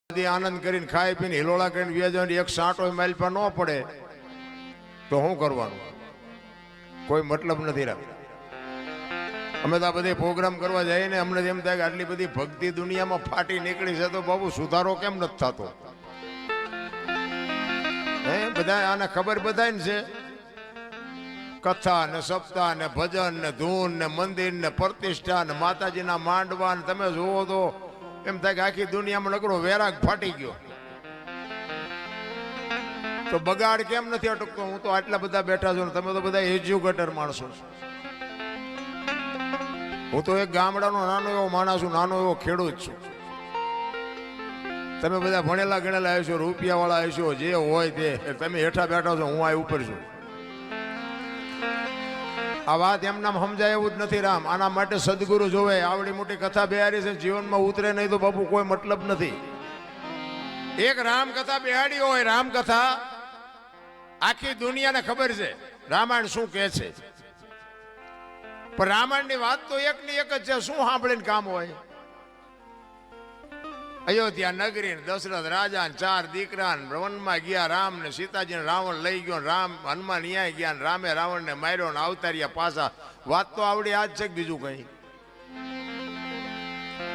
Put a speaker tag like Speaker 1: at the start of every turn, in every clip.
Speaker 1: આનંદ કરીને ખાઈ પીને હિલોળા કરીને વ્યાજવાની એક સાંટો માઇલ પર ન પડે તો શું કરવાનું? કોઈ મતલબ નથી રાખતા. અમે તો આ બધી પ્રોગ્રામ કરવા જઈએ ને અમને એમ થાય કે આટલી બધી ભક્તિ દુનિયામાં ફાટી નીકળી છે તો બાબુ સુધારો કેમ નથી થતો? હે બધા આને ખબર બધાને છે. કથા ને સપ્તાહ ને ભજન ને ધૂન ને મંદિર ને પ્રતિષ્ઠા ને માતાજીના માંડવા ને તમે જુઓ તો એમ થાય કે આખી દુનિયામાં નકરો વૈરાગ ફાટી ગયો. તો બગાડ કેમ નથી અટકતો? હું તો આટલા બધા બેઠા છું ને તમે તો બધા એજ્યુકેટર માણસો. હું તો એક ગામડાનો નાનો એવો માણસ છું, નાનો એવો ખેડૂત છું. તમે બધા ભણેલા ગણેલા આવશો, રૂપિયા વાળા આવશો, જે હોય તે. તમે હેઠા બેઠા છો, હું આ ઉપર છું. આ વાત એમનામ સમજાય એવું જ નથી. રામ આના માટે સદગુરુ જોવે. આવડી મોટી કથા બેહાડી છે, જીવનમાં ઉતરે નહીં તો બાપુ કોઈ મતલબ નથી. એક રામ કથા બેહાડી હોય, રામ કથા આખી દુનિયાને ખબર છે રામાયણ શું કહે છે. પણ રામાયણની વાત તો એક ની એક જ છે. શું સાંભળીને કામ હોય? અયોધ્યા નગરી દશરથ રાજા ચાર દીકરા વનમાં ગયા. રામ ને સીતાજી રાવણ લઈ ગયો. રામ હનુમાન ન્યાય ગયા. રામે રાવણ ને માર્યો ને અવતાર્યા પાછા. વાત તો આવડી આજ છે કે બીજું કઈ?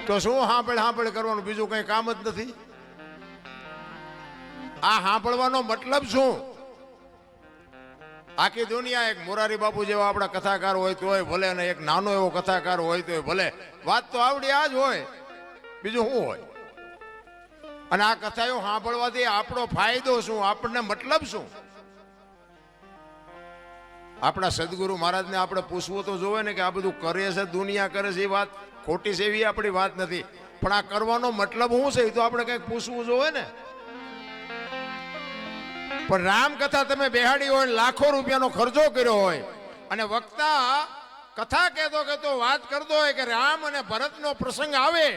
Speaker 1: તો શું સાંભળ કરવાનું? બીજું કઈ કામ જ નથી. આ સાંભળવાનો મતલબ શું? આખી દુનિયા એક મોરારી બાપુ જેવા આપણા કથાકાર હોય તોય ભલે, અને એક નાનો એવો કથાકાર હોય તોય ભલે. વાત તો આવડી આ જ હોય, બીજું શું હોય? અને આ કથાઓ સાંભળવાથી આપણો ફાયદો શું? આપણને મતલબ શું? આપણા સદગુરુ મહારાજને આપણે પૂછવું તો જોવે ને કે આ બધું કરે છે, દુનિયા કરે છે, એ વાત ખોટી છે એવી આપણી વાત નથી. પણ આ કરવાનો મતલબ શું છે એ તો આપણે કંઈક પૂછવું જોવે ને. પણ રામકથા તમે બેહાડી હોય, લાખો રૂપિયાનો ખર્ચો કર્યો હોય, અને વક્તા કથા કહેતો વાત કરતો હોય કે રામ અને ભરતનો પ્રસંગ આવે,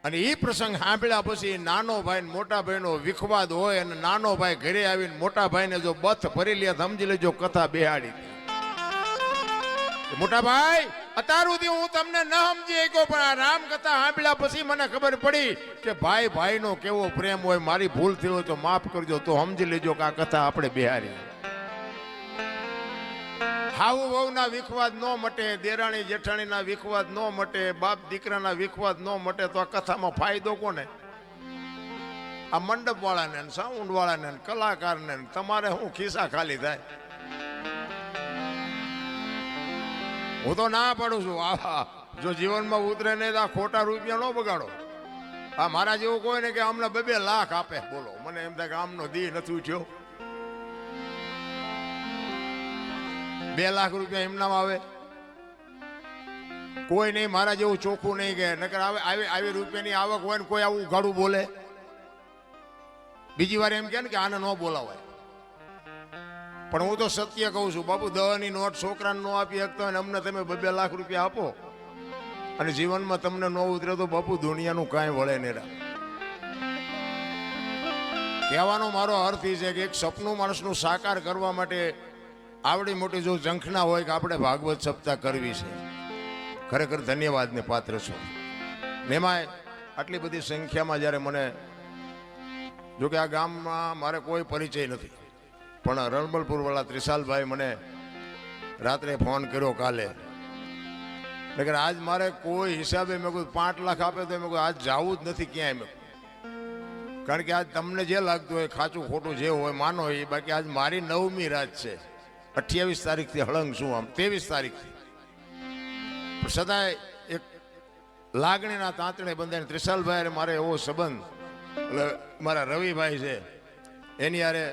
Speaker 1: અને એ પ્રસંગ સાંભળ્યા પછી નાનો ભાઈ ને મોટા ભાઈનો વિખવાદ હોય, અને નાનો ભાઈ ઘરે આવીને મોટા ભાઈને જો બથ ભરી લે, સમજી લેજો કથા બેહાડી. મોટા ભાઈ અત્યાર સુધી હું તમને ન સમજી શક્યો, પણ આ રામ કથા સાંભળ્યા પછી મને ખબર પડી કે ભાઈ ભાઈનો કેવો પ્રેમ હોય. મારી ભૂલ થઈ હોય તો માફ કરજો, તો સમજી લેજો કે આ કથા આપણે બેહારી. હાઉ વહુના વિખવાદ ન મટે, દેરાણી જેઠાણીના વિખવાદ ન મટે, બાપ દીકરાના વિખવાદ ન મટે, તો આ કથામાં ફાયદો કોને? આ મંડપ વાળાને, સાઉન્ડ વાળાને, કલાકારને. તમારે શું ખિસ્સા ખાલી થાય? હું તો ના પાડું છું. આ જો જીવનમાં ઉતરે નહીં તો આ ખોટા રૂપિયા ન બગાડો. આ મારા જેવું કોઈ ને કે અમને 2 લાખ આપે, બોલો. મને એમ થાય કે આમનો દી નથી ઉઠ્યો. 2 લાખ રૂપિયા એમનામ આવે? કોઈ નહીં મારા જેવું ચોખ્ખું નહીં કે નકર આવી રૂપિયાની આવક હોય ને કોઈ આવું ગાડું બોલે. બીજી વાર એમ કે ને કે આને ન બોલાવાય. પણ હું તો સત્ય કહું છું બાપુ, 10ની નોટ છોકરાને ન આપી શકતો હોય ને અમને તમે 2 લાખ રૂપિયા આપો અને જીવનમાં તમને ન ઉતરે તો બાપુ દુનિયાનું કાંઈ વળે નહીં. કહેવાનો મારો અર્થ એ છે કે એક સપનું માણસનું સાકાર કરવા માટે આવડી મોટી જો ઝંખના હોય કે આપણે ભાગવત સપ્તાહ કરવી છે, ખરેખર ધન્યવાદને પાત્ર છો. એમાંય આટલી બધી સંખ્યામાં જ્યારે મને, જોકે આ ગામમાં મારે કોઈ પરિચય નથી, પણ રણબલપુર વાળા ત્રિશાલભાઈ મને રાત્રે ફોન કર્યો કાલે. નકર આજ મારે કોઈ હિસાબે મેં કહ્યું 5 લાખ આપે તો મેં કહ્યું આજ જવું જ નથી ક્યાંય. કારણ કે આજ તમને જે લાગતું હોય ખાચું ખોટું જે હોય માનો એ, બાકી આજ મારી 9મી રાત છે. 28 તારીખથી હળંગ છું, આમ 23 તારીખથી. સદાય એક લાગણીના તાંતણે બંધાઈને ત્રિશાલભાઈ મારે એવો સંબંધ, એટલે મારા રવિભાઈ છે એની યારે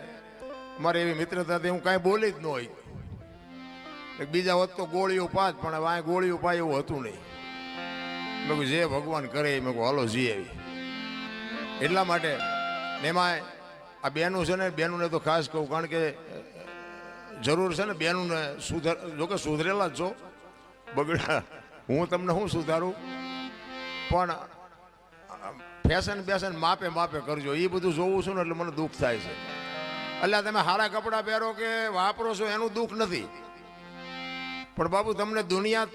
Speaker 1: મારે એવી મિત્રતાથી હું કાંઈ બોલી જ ન હોય. બીજા વખત તો ગોળીઓ પાત, પણ હવે ગોળીઓ પાય એવું હતું નહીં. મેં કહ્યું જે ભગવાન કરે મેં કહું હાલો જી આવી. એટલા માટે એમાં આ બેનું છે ને, બેનુંને તો ખાસ કહું, કારણ કે જરૂર છે ને બેનુંને જોકે સુધરેલા જ છો, બગડા હું તમને શું સુધારું, પણ ફેશન માપે કરજો. એ બધું જોવું છું ને એટલે મને દુઃખ થાય છે. એટલે તમે સારા કપડાં પહેરો કે વાપરો છો એનું દુઃખ નથી, પણ બાબુ તમને દુનિયા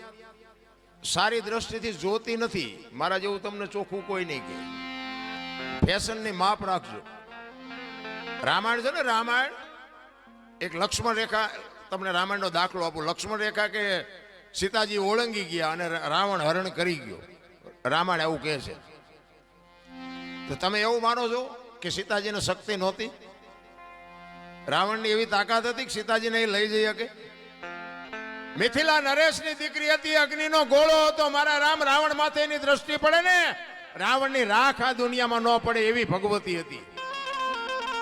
Speaker 1: સારી દ્રષ્ટિથી જોતી નથી. મારા જેવું તમને ચોખ્ખું કોઈ નહીં કહે. ફેશનની માપ રાખજો. રામાયણ છે ને, રામાયણ એક લક્ષ્મણ રેખા, તમને રામાયણનો દાખલો આપું. લક્ષ્મણ રેખા કે સીતાજી ઓળંગી ગયા અને રાવણ હરણ કરી ગયો. રામાયણ એવું કહે છે. તો તમે એવું માનો છો કે સીતાજીને શક્તિ નહોતી? રાવણની એવી તાકાત હતી કે સીતાજીને એ લઈ જઈ શકે? મિથિલા નરેશની દીકરી હતી, અગ્નિનો ગોળો હતો. મારા રામ રાવણ માથે એની દ્રષ્ટિ પડે ને, રાવણની રાખ આ દુનિયામાં ન પડે એવી ભગવતી હતી.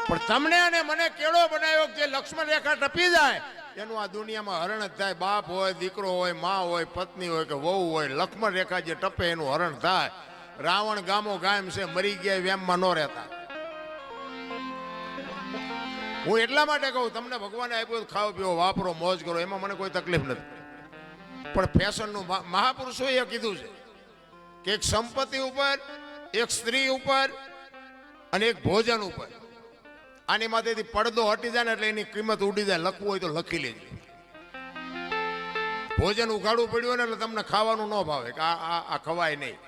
Speaker 1: પણ તમને અને મને કેળો બનાવ્યો જે લક્ષ્મણ રેખા ટપી જાય એનું આ દુનિયામાં હરણ જ થાય. બાપ હોય, દીકરો હોય, માં હોય, પત્ની હોય કે વહુ હોય, લક્ષ્મણ રેખા જે ટપે એનું હરણ થાય. રાવણ ગામો ગામ છે, મરી ગયા વેમમાં ન રહેતા. હું એટલા માટે કહું, તમને ભગવાને આપ્યું ખાઓ પીવો વાપરો મોજ કરો, એમાં મને કોઈ તકલીફ નથી. પણ ફેશનનું મહાપુરુષોએ કીધું છે કે એક સંપત્તિ ઉપર, એક સ્ત્રી ઉપર અને એક ભોજન ઉપર, આની માથેથી પડદો હટી જાય ને એટલે એની કિંમત ઉડી જાય. લખવું હોય તો લખી લેજો. ભોજન ઉઘાડવું પડ્યું ને એટલે તમને ખાવાનું ન ભાવે કે આ ખવાય નહીં.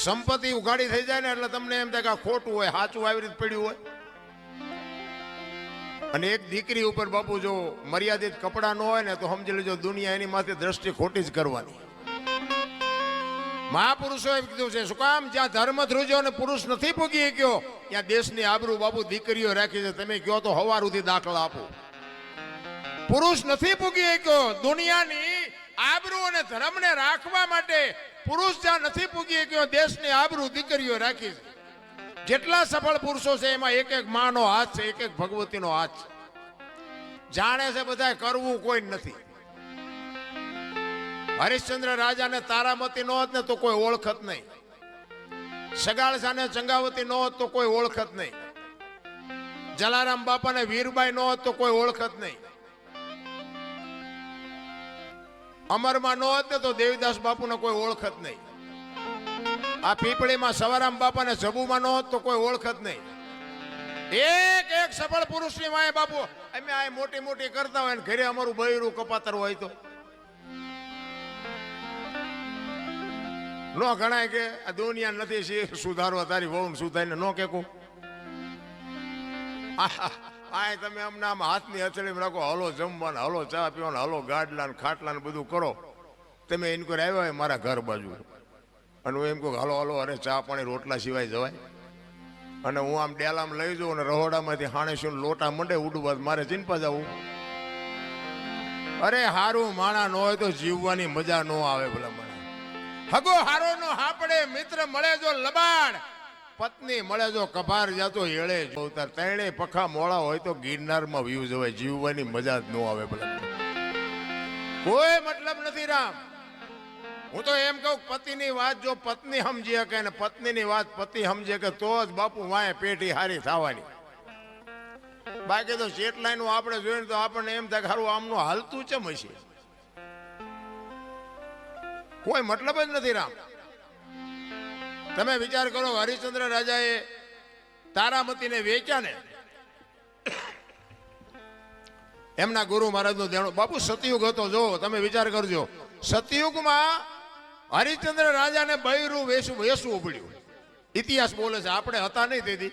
Speaker 1: સંપત્તિ ઉઘાડી થઈ જાય ને એટલે તમને એમ થાય કે આ ખોટું હોય, સાચું આવી રીતે પડ્યું હોય. અને એક દીકરી ઉપર બાપુ જો મર્યાદિત કપડાં ન હોય ને તો સમજી લેજો દુનિયા એની માથે દ્રષ્ટિ ખોટી જ કરવાની. મહાપુરુષોએ કીધું છે, શું કામ? જ્યાં ધર્મ ધ્રુજો અને પુરુષ નથી પૂગી ગયો ત્યાં દેશની આબરૂ બાપુ દીકરીઓ રાખી છે. તમે કહો તો હવાર સુધી દાખલા આપો. પુરુષ નથી પૂગી ગયો. દુનિયાની આબરૂ અને ધર્મને રાખવા માટે પુરુષ જ્યાં નથી પૂગી ગયો, દેશની આબરૂ દીકરીઓ રાખી છે. જેટલા સફળ પુરુષો છે એમાં એક એક માનો હાથ છે, એક એક ભગવતીનો હાથ છે. જાણે છે બધા, કરવું કોઈ નથી. હરિશ્ચંદ્ર રાજાને તારામતી ન હોત ને તો કોઈ ઓળખત નહીં. સગાળ સાને ચંગાવતી ન હોત તો કોઈ ઓળખત નહીં. જલારામ બાપાને વીરબાઈ ન હોત તો કોઈ ઓળખત નહીં. અમરમાં ન હોત ને તો દેવીદાસ બાપુને કોઈ ઓળખત નહીં. આ પીપળીમાં સવારામ બાપાને જબુમાં ન હોત તો કોઈ ઓળખત નહીં. એક એક સફળ પુરુષની માએ બાપુ અમે આ મોટી મોટી કરતા હોય ને ઘરે અમારું બૈરું કપાતર હોય તો નો ગણાય કે આ દુનિયા નથી સુધારવા તારી વહુ સુધારીને નો કે આ તમે અમને આમ હાથની હથેળીમાં રાખો, હલો જમવાના, હલો ચા પીવાના, હલો ગાડલા ખાટલા ને બધું કરો. તમે એને કોઈ આવ્યા હોય મારા ઘર બાજુ અને હું એમ કહું હાલો હાલો, અરે ચા પાણી રોટલા સિવાય જવાય? અને હું આમ ડેલામ લઈ જાઉં અને રહોડામાંથી હાણેશું લોટા મંડે ઉડવા, મારે ચિંપા જવું? અરે હારું માણા ન હોય તો જીવવાની મજા ન આવે. ભલા મને હગો હારો નો હાપડે, મિત્ર મળે જો લબાડ, પત્ની મળે જો કભાર જાતો હેળે જોતાર. તેણે પખા મોળા હોય તો ગિરનારમાં વ્યૂ જવાય. જીવવાની મજા જ ન આવે. ભલા કોઈ મતલબ નથી રામ. હું તો એમ કહું, પતિની વાત જો પત્ની સમજી શકે ને પત્નીની વાત પતિ સમજે કે તો જ બાપુ વાય પેટી હારી થવાની. બાકી તો શેટલાઈનું આપણે જોઈને તો આપણને એમ થાય કે સારું આમનું હાલતું ચમ હશે. કોઈ મતલબ જ નથી રામ. તમે વિચાર કરો, હરિશ્ચંદ્ર રાજાએ તારામતીને વેચ્યા ને એમના ગુરુ મહારાજનું દેણું. બાપુ સતયુગ હતો, જો તમે વિચાર કરજો. સતયુગમાં હરિશ્ચંદ્ર રાજાને બૈરું વેસવું પડ્યું. ઇતિહાસ બોલે છે, આપણે હતા નહીં તેથી.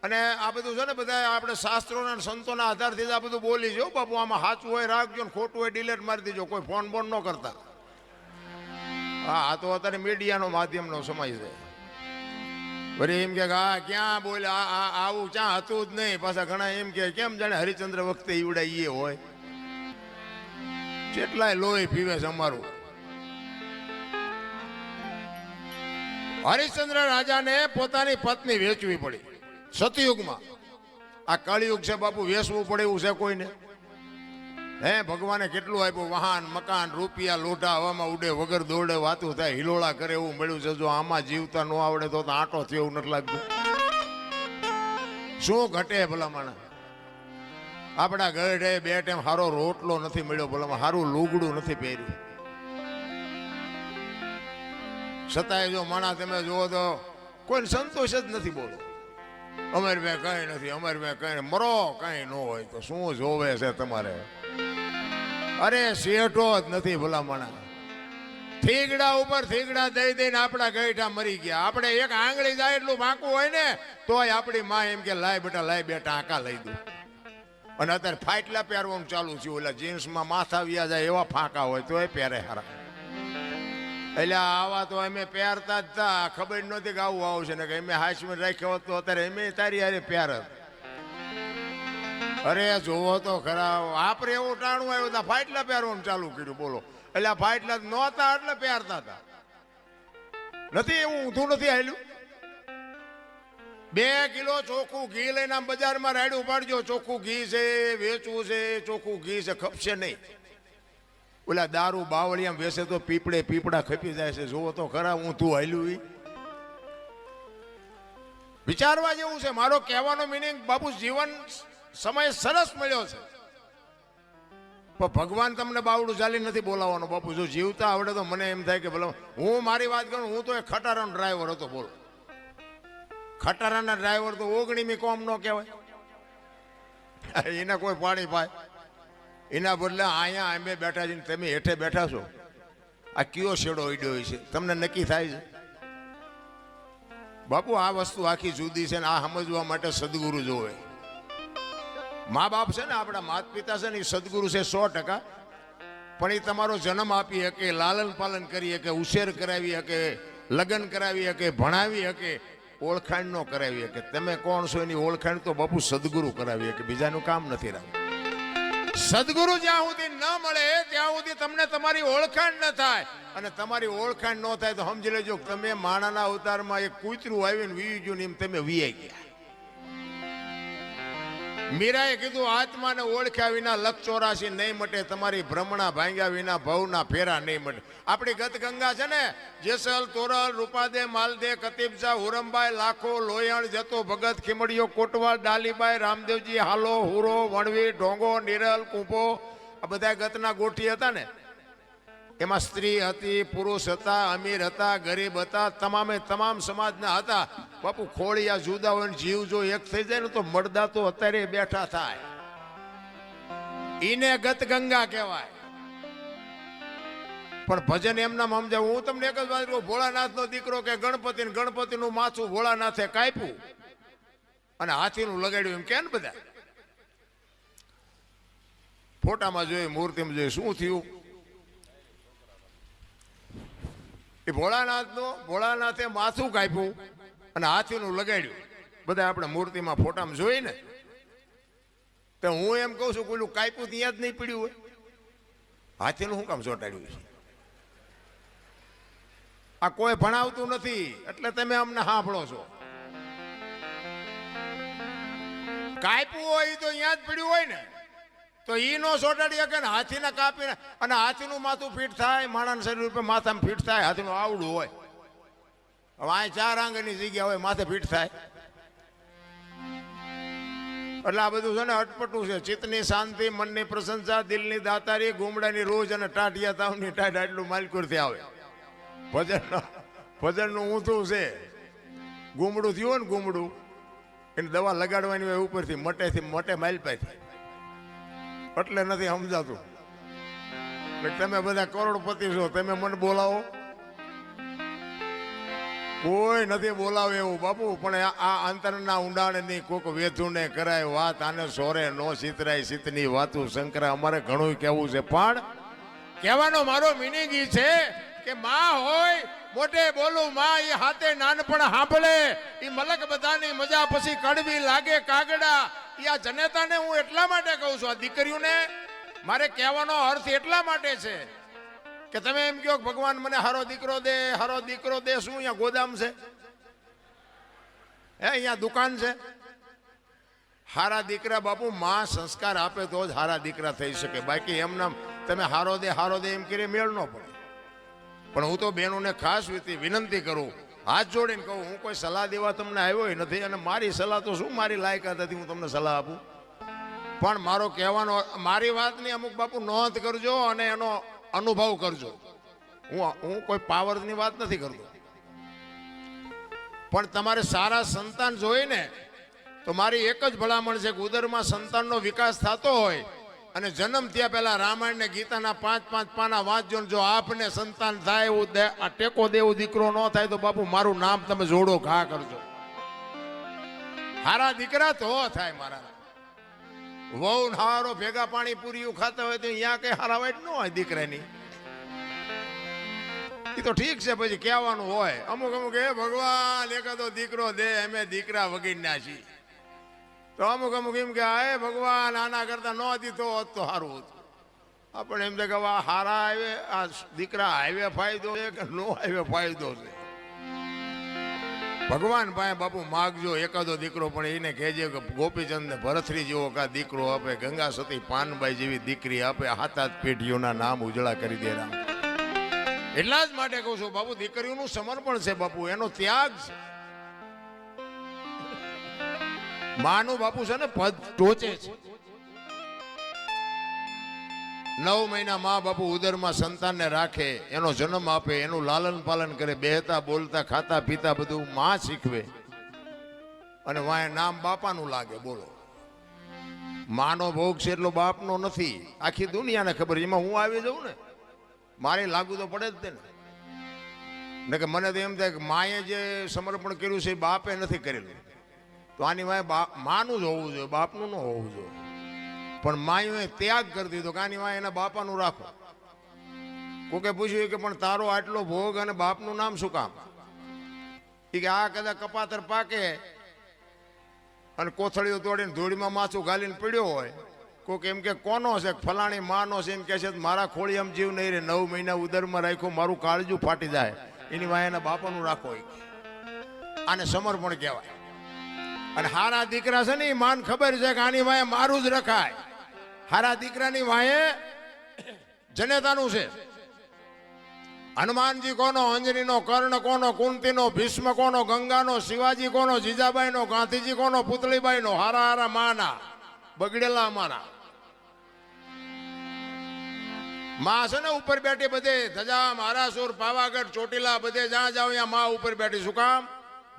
Speaker 1: અને આ બધું છે ને બધા આપણે શાસ્ત્રોના સંતોના આધારથી આ બધું બોલી છે. બાપુ આમાં સાચું હોય રાખજો ને ખોટું હોય ડિલેટ મારી દેજો. કોઈ ફોન બોન ન કરતા. હા, આ તો અત્યારે મીડિયાનો માધ્યમનો સમય છે. વળી એમ કે હા ક્યાં બોલે, આવું ક્યાં હતું જ નહીં. પાછા ઘણા એમ કે કેમ જાણે હરિશ્ચંદ્ર વખતે ઈવડા એ હોય. કેટલાય લોહી પીવે છે અમારું. હરિશ્ચંદ્ર રાજાને પોતાની પત્ની વેચવી પડી સતયુગમાં. આ કળિયુગ છે બાપુ, વેચવું પડે એવું છે કોઈને? હે ભગવાને કેટલું આપ્યું, વાહન મકાન રૂપિયા લોઢા હવામાં ઉડે, વગર દોડે વાતું થાય, હિલોળા કરે એવું મળ્યું છે. જો આમાં જીવતા ન આવડે તો આંટો થયો એવું નથી લાગતું. શું ઘટે ભલામણ? આપણા ગઢે બે ટાઈમ સારો રોટલો નથી મળ્યો, ભલામાં સારું લુગડું નથી પહેર્યું. છતાંય જો માણા તમે જુઓ તો કોઈ સંતોષ જ નથી. બોલો અમારી મેં કઈ નથી, અમારી મેં કઈ મરો કઈ ન હોય તો શું જોવે છે તમારે? અરે શેઠો જ નથી ભલામણા. થીગડા ઉપર થીગડા દઈ દઈને આપણા ગઈઠા મરી ગયા. આપણે એક આંગળી જાય એટલું વાંકું હોય ને તોય આપણી માં એમ કે લાય બેટા આંકા લઈ દઉં. અને અત્યારે ફાટલા પહેરવાનું ચાલુ છે. ઓલા જીન્સમાં માથા વ્યા જાય એવા ફાંકા હોય તો એ પહેરે હારા. એટલે આવા તો અમે પહેરતા જ તા. ખબર નહોતી કે આવું આવશે ને કે અમે હાઈસમાં રાખ્યો હોત તો અત્યારે અમે તારી હારે પહેરત. અરે જોવો તો ખરા, આપણે એવું ટાણું આવ્યું તા ફાટલા પહેરવાનું ચાલુ કર્યું. બોલો, એટલે ફાટલા નહોતા એટલે પહેરતા હતા. નથી એવું ઊંધું નથી આવેલું. 2 કિલો ચોખ્ખું ઘી લઈને આમ બજારમાં રાડ્યું પાડજો. ચોખ્ખું ઘી છે, વેચવું છે, ચોખ્ખું ઘી છે, ખપશે નહીં. ઓલા દારૂ બાવળિયામાં વેસે તો પીપળા ખપી જાય છે. જોવો તો ખરા ઊંધું હાલ્યું. વિચારવા જેવું છે. મારો કહેવાનો મિનિંગ બાપુ જીવન સમય સરસ મળ્યો છે, પણ ભગવાન તમને બાવડું ચાલી નથી બોલાવવાનો. બાપુ જો જીવતા આવડે તો મને એમ થાય કે ભલે હું મારી વાત કરું. હું તો એક ખટારાનો ડ્રાઈવર હતો. બોલો, ખટારાના ડ્રાઈવર તો 19મી કોમ ન કહેવાય. એના કોઈ પાણી પાય. એના બદલે અહીંયા અમે બેઠા છીએ, તમે હેઠે બેઠા છો. આ કયો શેડો ઈડ્યો છે તમને નક્કી થાય છે? બાપુ આ વસ્તુ આખી જુદી છે ને આ સમજવા માટે સદગુરુ જોવે. મા બાપ છે ને, આપણા માતા પિતા છે ને, એ સદગુરુ છે 100%. પણ એ તમારો જન્મ આપી શકે, લાલન પાલન કરી શકે, ઉછેર કરાવી શકે, લગ્ન કરાવી શકે, ભણાવી શકે, ઓળખાણ ન કરાવી શકે. તમે કોણ છો એની ઓળખાણ તો બાપુ સદગુરુ કરાવી શકે, બીજાનું કામ નથી રાખવું. સદગુરુ જ્યાં સુધી ન મળે ત્યાં સુધી તમને તમારી ઓળખાણ ન થાય. અને તમારી ઓળખાણ ન થાય તો સમજી લેજો તમે માણાના અવતારમાં એક કૂતરું આવીને વી ગયું ને એમ તમે વીઆઈ ગયા. મીરાએ કીધું આત્માને ઓળખ્યા વિના લક્ષ 84 નહીં મટે. તમારી ભ્રમણા ભાંગ્યા વિના ભવના ફેરા નહીં મટે. આપણી ગત ગંગા છે ને, જેસલ, તોરલ, રૂપાદે, માલદે, કતીબસા, હુરમબાઈ, લાખો, લોયણ, જતો, ભગત, ખીમડીયો, કોટવાલ, ડાલીબાઈ, રામદેવજી, હાલો, હુરો, વણવી, ઢોંગો, નિરલ, કૂંપો, આ બધા ગતના ગોઠી હતા ને. એમાં સ્ત્રી હતી, પુરુષ હતા, અમીર હતા, ગરીબ હતા, તમામ સમાજના હતા. બાપુ ખોળિયા જુદા હોય ને જીવ જો એક થઈ જાય ને તો મળદા તો અત્યારે બેઠા થાય. ઈને ગત ગંગા કહેવાય. પણ ભજન એમના સમજાવ. હું તમને એક જ વાત કહું, ભોળાનાથનો દીકરો કે ગણપતિનું માથું ભોળાનાથે કાપ્યું અને હાથીનું લગાડ્યું એમ કે ને બધા ફોટામાં જોઈ, મૂર્તિમાં જોઈ. શું થયું? એ ભોળાનાથે માથું કાપ્યું અને હાથીનું લગાડ્યું. બધા આપણે મૂર્તિમાં ફોટામાં જોઈ ને, તો હું એમ કહું છું કોઈલું કાપ્યું ત્યાં જ નહીં પડ્યું હોય, હાથીનું શું કામ ચોંટાડ્યું છે? આ કોઈ ભણાવતું નથી એટલે તમે અમને સાંભળો છો. કાપ્યું હોય તો અહીંયા જ પડ્યું હોય ને, તો ઈ નો સોટાડી શકે ને. હાથીને કાપીને અને હાથીનું માથું ફીટ થાય, માણસ શરીર ઉપર માથામાં ફીટ થાય. હાથીનું આવડું હોય, હવે આ 4 આંગળની જગ્યા હોય, માથે ફીટ થાય. એટલે આ બધું છે ને અટપટું છે. ચિત્તની શાંતિ, મનની પ્રશંસા, દિલની દાતારી, ગુમડાની રોજ અને ટાટિયા તાવની ટાઢ આટલું માલકુરથી આવે. ભજનનું ઊંધું છે. ગુમડું થયું ને, ગુમડું એને દવા લગાડવાની હોય ઉપરથી, મટે માલપાથી. એટલે નથી સમજાતું. તમે બધા કરોડપતિ છો, તમે મને બોલાવો? કોઈ નથી બોલાવે એવું બાપુ. પણ આ અંતરના ઊંડાણની કોક વેધુને કરાય વાત, આને સોરે નો સિતરાય સિતની વાતું શંકરા. અમારે ઘણું કહેવું છે, પણ કહેવાનો મારો મિનિંગ ઈ છે કે માં હોય મોટે બોલું માં, એ હાથે નાનપણ સાંભળે. એ મલક બધાની મજા પછી કડવી લાગે કાગડા. આ જનેતાને હું એટલા માટે કહું છું, આ દીકરીઓને મારે કહેવાનો અર્થ એટલા માટે છે કે તમે એમ કહો ભગવાન મને હારો દીકરો દે, હારો દીકરો દે. શું અહીંયા ગોદામ છે? અહીંયા દુકાન છે? હારા દીકરા બાપુ માં સંસ્કાર આપે તો જ હારા દીકરા થઈ શકે. બાકી એમના તમે હારો દે એમ કરી મેળ ન પડે. પણ હું તો બહેનોને ખાસ વિનંતી કરું, હાથ જોડીને કહું, હું કોઈ સલાહ દેવા તમને આવ્યો નથી. અને મારી સલાહ તો શું, મારી લાયકાત હતી હું તમને સલાહ આપું. પણ મારો કહેવાનો, મારી વાતની અમુક બાપુ નોંધ કરજો અને એનો અનુભવ કરજો. હું કોઈ પાવરની વાત નથી કરતો. પણ તમારે સારા સંતાન જોઈને તો મારી એક જ ભલામણ છે કે ઉદરમાં સંતાનનો વિકાસ થતો હોય અને જન્મ થયા પહેલા રામાયણ ને ગીતાના 5-5 પાના વાંચજો ને જો આપને સંતાન થાય એવું આ ટેકો દેવું દીકરો ન થાય તો બાપુ મારું નામ તમે જોડો ઘા કરજો. હારા દીકરા તો થાય મારા. વહુ હારો ભેગા પાણી પૂરી ખાતા હોય તો અહીંયા કઈ હારા વાઈટ ન હોય દીકરાની. એ તો ઠીક છે, પછી કહેવાનું હોય અમુક અમુક એ ભગવાન એકાદો દીકરો દે, અમે દીકરા વગીરના છીએ. તો અમુક અમુક એમ કે હે ભગવાન આના કરતા ન દીધો હોત તો સારું હતું. આપણે એમ કે હારા આવે આ દીકરા હાઈવે ફાયદો છે કે નો હાઈવે ફાયદો છે. ભગવાન પાસે બાપુ માગજો એકાદો દીકરો, પણ એને કહેજે કે ગોપીચંદ ને ભરથરી જેવો કા દીકરો આપે, ગંગા સતી પાનબાઈ જેવી દીકરી આપે, હાથ પેઢીઓના નામ ઉજળા કરી દે. એટલા જ માટે કહું છું બાપુ, દીકરીઓનું સમર્પણ છે બાપુ, એનો ત્યાગ છે. માનું બાપુ છે ને પદ ટોચે છે. 9 મહિના મા બાપુ ઉદરમાં સંતાનને રાખે, એનો જન્મ આપે, એનું લાલન પાલન કરે, બેહતા બોલતા ખાતા પીતા બધું માં શીખવે, અને વાય નામ બાપાનું લાગે. બોલો, માનો ભોગ છે એટલો બાપનો નથી. આખી દુનિયાને ખબર, એમાં હું આવી જાઉં ને મારે લાગુ તો પડે જ ને કે મને તો એમ થાય કે માએ જે સમર્પણ કર્યું છે એ બાપે નથી કરેલું, તો આની વાય માનું જ હોવું જોઈએ, બાપનું ન હોવું જોઈએ. પણ માએ ત્યાગ કરી દીધો કે આની વાય એના બાપાનું રાખો. કોકે પૂછ્યું કે પણ તારો આટલો ભોગ અને બાપનું નામ શું કામ? એ કે આ કદાચ કપાતર પાકે અને કોથળીઓ તોડીને ધૂળીમાં માથું ગાલીને પીડ્યો હોય, કોક એમ કે કોનો છે, ફલાણી માનો છે, એમ કે છે મારા ખોળી આમ જીવ નહીં રે, 9 મહિના ઉદરમાં રાખ્યો, મારું કાળજું ફાટી જાય, એની વાય એના બાપાનું રાખો. આને સમર્પણ કહેવાય. અને હારા દીકરા છે ને એ માન ખબર છે કે આની વાય મારું જ રખાય. હારા દીકરાની વાય જનેતાનું છે. હનુમાનજી કોનો, અંજનીનો, કર્ણ કોનો, કુંતીનો, ભીષ્મ કોનો, ગંગાનો, શિવાજી કોનો, જીજાબાઈનો, ગાંધીજી કોનો, પુતળીબાઈનો. હારા હારા માના બગડેલા અમારા માં છે ને ઉપર બેઠી, બધે ધજા મહારાસુર પાવાગઢ ચોટીલા બધે જ્યાં જાવ ત્યાં માં ઉપર બેઠી. શું કામ?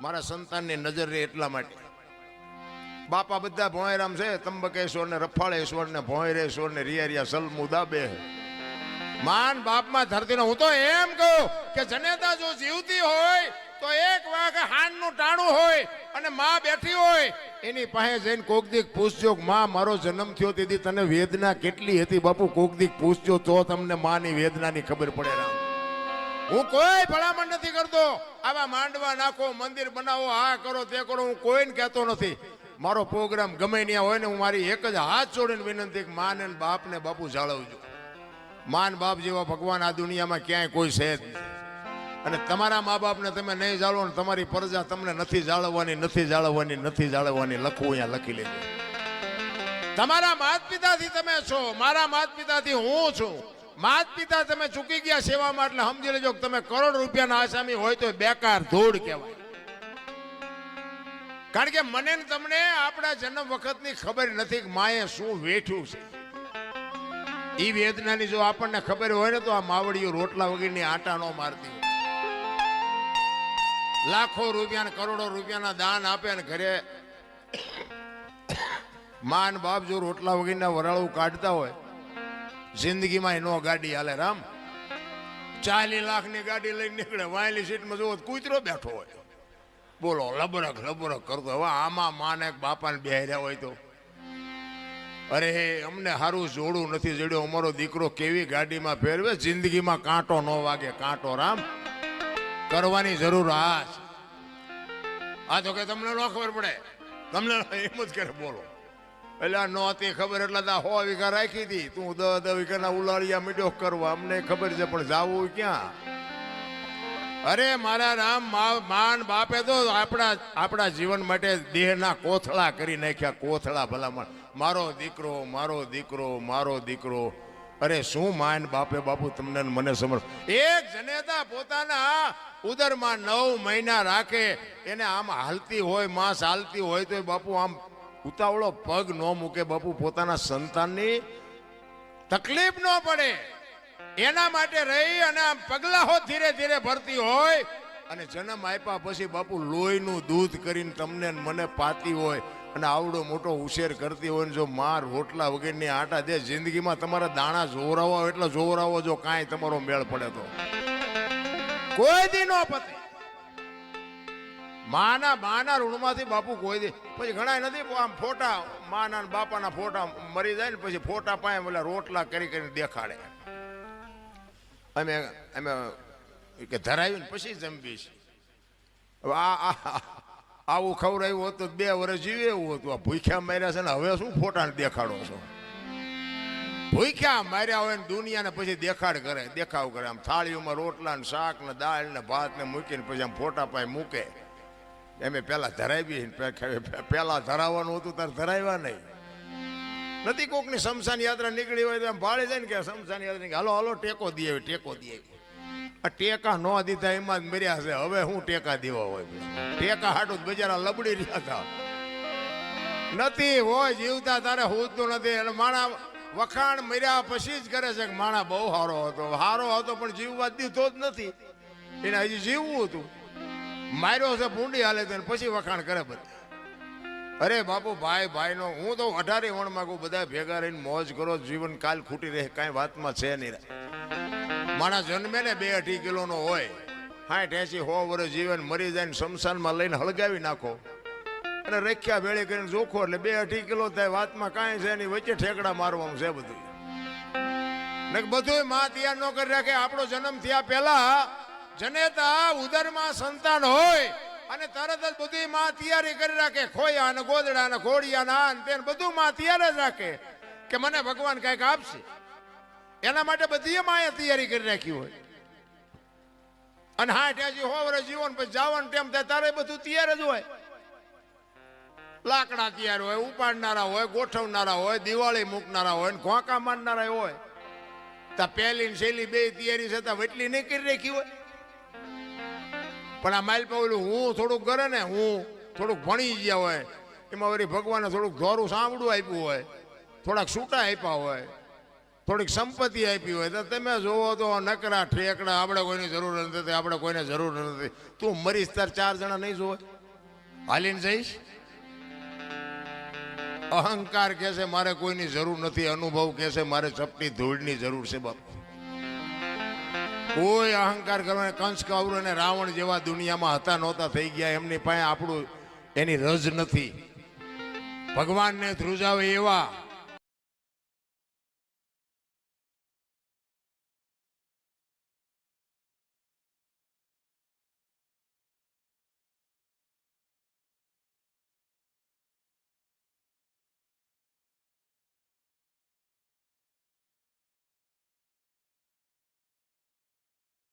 Speaker 1: મારા સંતાનની નજર રહે એટલા માટે. બાપા બધા ભોંયરામ છે, ત્રંબકેશ્વર ને રફાળેશ્વર ને ભોંયરેશ્વર ને રિયા સલમુદા બે. માન બાપમાં ધરતીનો. હું તો એમ કહું કે જનેતા જો જીવતી હોય તો એક વાગે હાનનું ટાણું હોય અને માં બેઠી હોય, એની પાસે જઈને કોક દીક પૂછજો, માં મારો જન્મ થયો તેથી તને વેદના કેટલી હતી બાપુ? કોક દીક પૂછજો તો તમને માની વેદનાની ખબર પડે. રામ, હું કોઈ ભલામણ નથી કરતો આવા માંડવા નાખો, મંદિર બનાવો, આ કરો તે કરો, હું કોઈને કહેતો નથી. મારો પ્રોગ્રામ ગમે ત્યાં હોય ને હું મારી એક જ હાથ જોડીને વિનંતી કે માન અને બાપને બાપુ જાળવજો. માન બાપ જેવા ભગવાન આ દુનિયામાં ક્યાંય કોઈ છે જ નહીં. અને તમારા મા બાપને તમે નહીં જાળવો ને તમારી પ્રજા તમને નથી જાળવવાની, નથી જાળવવાની, નથી જાળવવાની. લખવું અહીંયા લખી લેજો. તમારા માત પિતાથી તમે છો, મારા માત પિતાથી હું છું. માત પિતા તમે ચૂકી ગયા સેવામાં, એટલે સમજી લેજો કે તમે કરોડ રૂપિયાના આસામી હોય તો બેકાર ધૂળ કહેવાય. કારણ કે મને ને તમને આપણા જન્મ વખતની ખબર નથી કે માએ શું વેઠ્યું છે. એ વેદનાની જો આપણને ખબર હોય ને તો આ માવડીઓ રોટલા વગરની આટા નો મારતી હોય. લાખો રૂપિયા કરોડો રૂપિયાના દાન આપે ને ઘરે માન બાપ જો રોટલા વગરના વરાળું કાઢતા હોય, જિંદગીમાં નો ગાડી હાલે. રામ, 40 લાખની ગાડી લઈને નીકળે, વાયલી સીટમાં જોવો કૂતરો બેઠો હોય. બોલો, લબરક લબરક કરતો. હવે આમાં માને બાપાને બેહર્યા હોય તો અરે અમને સારું જોડું નથી જડ્યો, અમારો દીકરો કેવી ગાડીમાં ફેરવે, જિંદગીમાં કાંટો ન વાગે. કાંટો રામ કરવાની જરૂર આ છે. આ તો કે તમને ન ખબર પડે, તમને એમ જ કરે. બોલો, એટલે નહોતી ખબર એટલે 100 વીઘા રાખી હતી, તું 10 વીઘાના ઉલાળિયા મીડો કરવા. અમને ખબર છે પણ જાવું ક્યાં? અરે મારા રામ, માન બાપે તો આપણા જીવન માટે દેહના કોથળા કરી નાખ્યા. કોથળા ભલામણ, મારો દીકરો, મારો દીકરો, મારો દીકરો. અરે શું માન બાપે બાપુ તમને મને સમજ. એક જનેતા પોતાના ઉદરમાં 9 મહિના રાખે, એને આમ હાલતી હોય, માં ચાલતી હોય તો બાપુ આમ ઉતાવળો પગ ન મૂકે બાપુ. પોતાના સંતાનની તકલીફ ન પડે એના માટે રહી અને આમ પગલાઓ ધીરે ધીરે ભરતી હોય. અને જન્મ આપ્યા પછી બાપુ લોહીનું દૂધ કરીને તમને મને પાતી હોય. અને આવડો મોટો ઉછેર કરતી હોય ને જો માર રોટલા વગરની આટા દે, જિંદગીમાં તમારા દાણા જોવરાવો એટલે જોવરાવો, જો કાંઈ તમારો મેળ પડે તો કોઈ દી નો પતે. માના ઋણમાંથી બાપુ કોઈ દી. પછી ઘણા નથી આમ ફોટા માના ને બાપાના ફોટા મરી જાય ને પછી ફોટા પાસે બોલા રોટલા કરી કરીને દેખાડે. અમે અમે કે ધરાવીને પછી જમવીશ. હવે આવું ખવડાવ્યું હોત તો 2 વર્ષ જીવે એવું હતું. આ ભૂખ્યા માર્યા છે ને હવે શું ફોટાને દેખાડો છો? ભૂખ્યા માર્યા હોય ને દુનિયાને પછી દેખાવ કરે. આમ થાળીઓમાં રોટલા ને શાક ને દાળ ને ભાત ને મૂકીને પછી આમ ફોટા પાસે મૂકે. એમે પેલા ધરાવી, પેલા ધરાવવાનું હતું તાર ધરાવ્યા નહીં. નથી કોકની શમશાન યાત્રા નીકળી હોય તો એમ ભાળી જાય ને કે શમશાન યાત્રા હાલો હાલો ટેકો દે. આ ટેકા ન દીધા એમાં જ મર્યા છે. હવે હું ટેકા દેવા હોય? ટેકા હાટું બજારા લબડી રહ્યા હતા. નથી હોય જીવતા તારે હોતું નથી. એટલે માણા વખાણ મર્યા પછી જ કરે છે કે માણા બહુ સારો હતો પણ જીવવા દીધો જ નથી. એને હજી જીવવું હતું. માર્યો છે ભૂંડી હાલે તો પછી વખાણ કરે બધા. અરે બાપુ ભાઈનો હું તો 18 વણ માંગુ બધા ભેગા રહીને મોજ કરો. જીવન કાલ ખૂટી રહે કાંઈ વાતમાં છે નહીં. માણસ જન્મે ને 2-2.5 કિલોનો હોય, 60-80-100 વર્ષ જીવન મરી જાય ને શમશાનમાં લઈને હળગાવી નાખો અને રખ્યા ભેળી કરીને જોખો એટલે 2-2.5 કિલો થાય. વાતમાં કાંઈ છે નહીં, વચ્ચે ઠેકડા મારવાનું છે બધું. ને બધું માં તૈયાર ન કરી રાખે. આપણો જન્મ થયા પહેલા જનેતા ઉદરમાં સંતાન હોય અને તરત જ બધી માં તૈયારી કરી રાખે. ખોયા અને ગોદડા અને ઘોડિયા ને આન તેન બધું માં તૈયાર જ રાખે કે મને ભગવાન કઈક આપશે. એના માટે બધી માએ તૈયારી કરી રાખી હોય. અને 60-100 વર્ષ જીવન પછી જવાનું ટાઈમ થાય તારે બધું તૈયાર જ હોય. લાકડા તૈયાર હોય, ઉપાડનારા હોય, ગોઠવનારા હોય, દિવાળી મૂકનારા હોય ને ઘોંકા મારનારા હોય. તા પહેલી ને છેલ્લી 2 તૈયારી છતાં વટલી નહીં કરી રાખી હોય. પણ આ માઇલ પાવલું હું થોડુંક કરે ને, હું થોડુંક ભણી ગયા હોય એમાં વળી ભગવાને થોડુંક ધોરું સાંભળું આપ્યું હોય, થોડાક છૂટા આપ્યા હોય, થોડીક સંપત્તિ આપી હોય તો તમે જોવો તો નકરા ઠેકડા. આપણે કોઈની જરૂર નથી, આપણે કોઈને જરૂર નથી. તું મરીશ તાર 4 જણા નહીં જોવે? હાલીને જઈશ? અહંકાર કહે છે મારે કોઈની જરૂર નથી. અનુભવ કહે છે મારે ચપટી ધૂળની જરૂર છે. બાપ કોઈ અહંકાર કરવાને કંસ કૌરવ અને રાવણ જેવા દુનિયામાં હતા નહોતા થઈ ગયા. એમની પાસે આપણું એની રજ નથી. ભગવાનને ધ્રુજાવે એવા